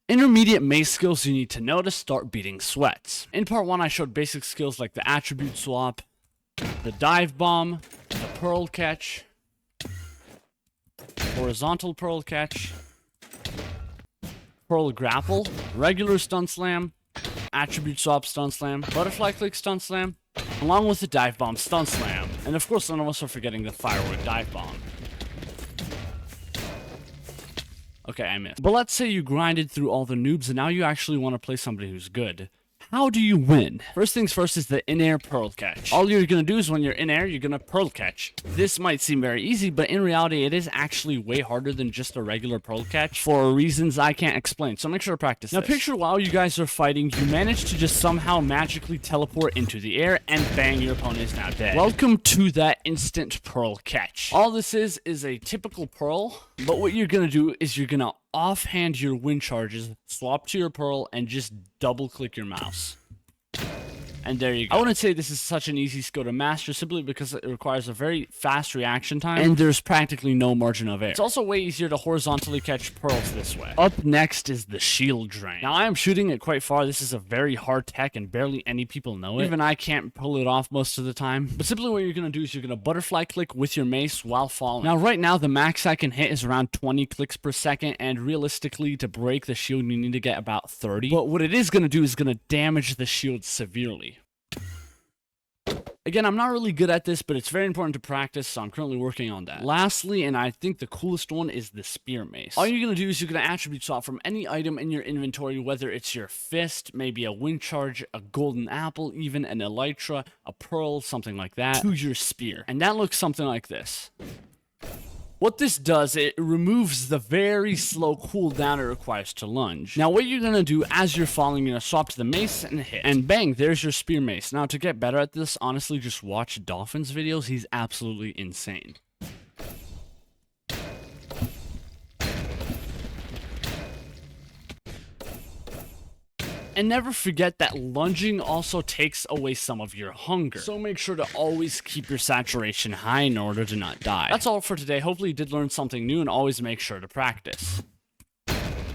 Intermediate mace skills you need to know to start beating sweats. In part 1, I showed basic skills like the attribute swap, the dive bomb, the pearl catch, horizontal pearl catch, pearl grapple, regular stun slam, attribute swap stun slam, butterfly click stun slam, along with the dive bomb stun slam. And of course, none of us are forgetting the firework dive bomb. Okay, I missed. But let's say you grinded through all the noobs and now you actually want to play somebody who's good. How do you win? First things first is the in-air pearl catch. All you're going to do is when you're in air, you're going to pearl catch. This might seem very easy, but in reality, it is actually way harder than just a regular pearl catch for reasons I can't explain. So make sure to practice this. Now picture while you guys are fighting, you manage to just somehow magically teleport into the air and bang, your opponent is now dead. Welcome to that instant pearl catch. All this is a typical pearl, but what you're going to do is you're going to offhand your wind charges, swap to your pearl, and just double click your mouse. And there you go. I wouldn't say this is such an easy skill to master simply because it requires a very fast reaction time and there's practically no margin of error. It's also way easier to horizontally catch pearls this way. Up next is the shield drain. Now I am shooting it quite far. This is a very hard tech and barely any people know it. Even I can't pull it off most of the time. But simply what you're going to do is you're going to butterfly click with your mace while falling. Now right now the max I can hit is around 20 clicks per second, and realistically to break the shield you need to get about 30. But what it is going to do is going to damage the shield severely. Again, I'm not really good at this, but it's very important to practice, so I'm currently working on that. Lastly, and I think the coolest one, is the spear mace. All you're going to do is you're going to attribute swap from any item in your inventory, whether it's your fist, maybe a wind charge, a golden apple, even an elytra, a pearl, something like that, to your spear. And that looks something like this. What this does, it removes the very slow cooldown it requires to lunge. Now what you're going to do as you're falling, you're going to swap to the mace and hit. And bang, there's your spear mace. Now to get better at this, honestly, just watch Dolphin's videos. He's absolutely insane. And never forget that lunging also takes away some of your hunger. So make sure to always keep your saturation high in order to not die. That's all for today. Hopefully you did learn something new, and always make sure to practice.